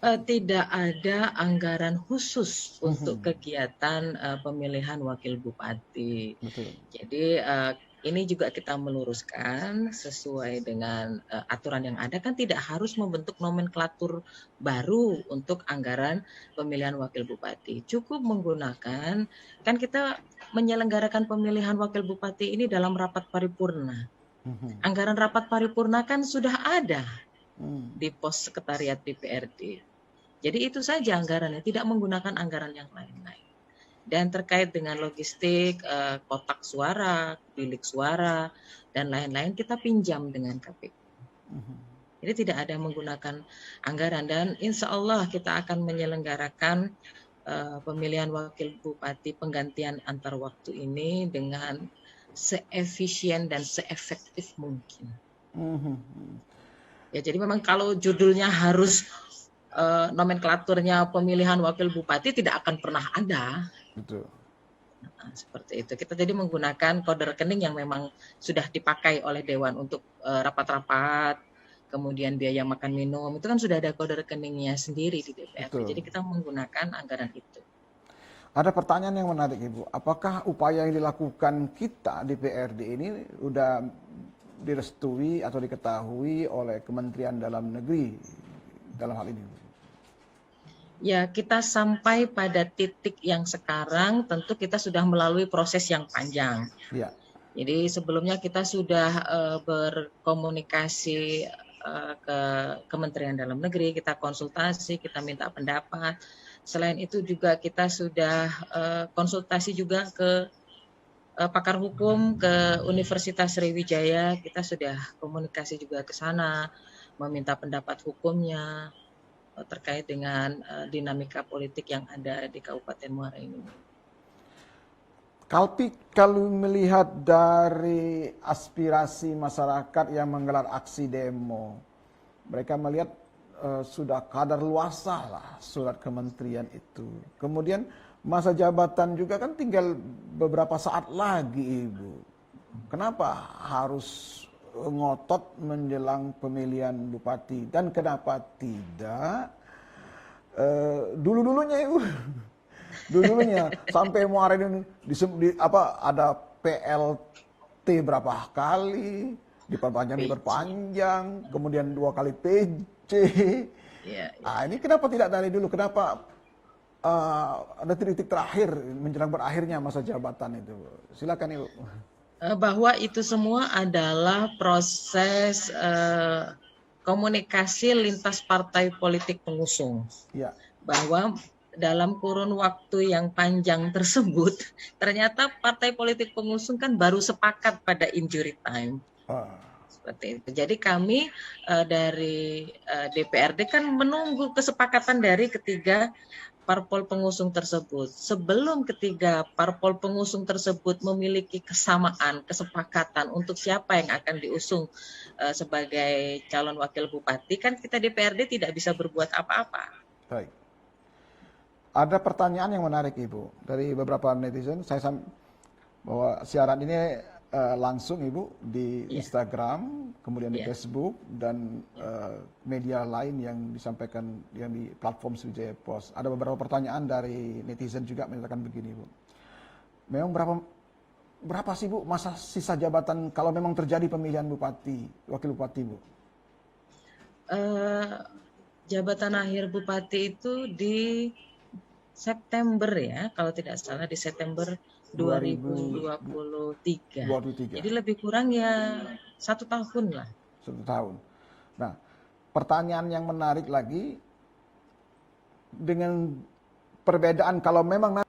Tidak ada anggaran khusus untuk kegiatan pemilihan wakil bupati. Betul. Jadi ini juga kita meluruskan sesuai dengan aturan yang ada, kan tidak harus membentuk nomenklatur baru untuk anggaran pemilihan wakil bupati. Cukup menggunakan, kan kita menyelenggarakan pemilihan wakil bupati ini dalam rapat paripurna. Anggaran rapat paripurna kan sudah ada di pos sekretariat DPRD. Jadi itu saja anggarannya, tidak menggunakan anggaran yang lain-lain. Dan terkait dengan logistik, kotak suara, bilik suara, dan lain-lain kita pinjam dengan KPU. Jadi tidak ada menggunakan anggaran, dan insya Allah kita akan menyelenggarakan pemilihan wakil bupati penggantian antar waktu ini dengan seefisien dan seefektif mungkin. Ya, jadi memang kalau judulnya harus nomenklaturnya pemilihan wakil bupati tidak akan pernah ada. Betul. Nah, seperti itu. Kita jadi menggunakan kode rekening yang memang sudah dipakai oleh Dewan untuk rapat-rapat, kemudian biaya makan minum, itu kan sudah ada kode rekeningnya sendiri di DPRD. Betul. Jadi kita menggunakan anggaran itu. Ada pertanyaan yang menarik, Ibu. Apakah upaya yang dilakukan kita DPRD ini sudah direstui atau diketahui oleh Kementerian Dalam Negeri dalam hal ini? Ya, kita sampai pada titik yang sekarang tentu kita sudah melalui proses yang panjang. Ya. Jadi sebelumnya kita sudah berkomunikasi ke Kementerian Dalam Negeri, kita konsultasi, kita minta pendapat. Selain itu juga kita sudah konsultasi juga ke pakar hukum, ke Universitas Sriwijaya, kita sudah komunikasi juga ke sana, meminta pendapat hukumnya terkait dengan dinamika politik yang ada di Kabupaten Muara ini. Kalau melihat dari aspirasi masyarakat yang menggelar aksi demo, mereka melihat sudah kadar luasa lah surat kementerian itu. Kemudian masa jabatan juga kan tinggal beberapa saat lagi, Ibu. Kenapa harus ngotot menjelang pemilihan bupati, dan kenapa tidak dulu-dulunya, Ibu? Dulunya sampai Muara ini ada PLT berapa kali, diperpanjang, kemudian 2 kali PJ. Ya, ya. Nah, ini kenapa tidak dari dulu? Kenapa ada titik terakhir menjelang berakhirnya masa jabatan itu? Silakan, Ibu. Bahwa itu semua adalah proses komunikasi lintas partai politik pengusung. Ya. Bahwa dalam kurun waktu yang panjang tersebut, ternyata partai politik pengusung kan baru sepakat pada injury time. Seperti itu. Jadi kami dari DPRD kan menunggu kesepakatan dari ketiga parpol pengusung tersebut. Sebelum ketiga parpol pengusung tersebut memiliki kesamaan, kesepakatan untuk siapa yang akan diusung sebagai calon wakil bupati, kan kita DPRD tidak bisa berbuat apa-apa. Baik. Ada pertanyaan yang menarik, Ibu, dari beberapa netizen. Saya bahwa siaran ini langsung, Ibu, di Instagram, kemudian di Facebook, dan media lain yang disampaikan yang di platform Sriwijaya Post. Ada beberapa pertanyaan dari netizen juga menyatakan begini, Bu. Memang berapa sih, Bu, masa sisa jabatan kalau memang terjadi pemilihan bupati, wakil bupati, Bu? Jabatan akhir bupati itu di September ya, kalau tidak salah di September 2023. Jadi lebih kurang ya 1 tahun lah. 1 tahun. Nah, pertanyaan yang menarik lagi, dengan perbedaan kalau memang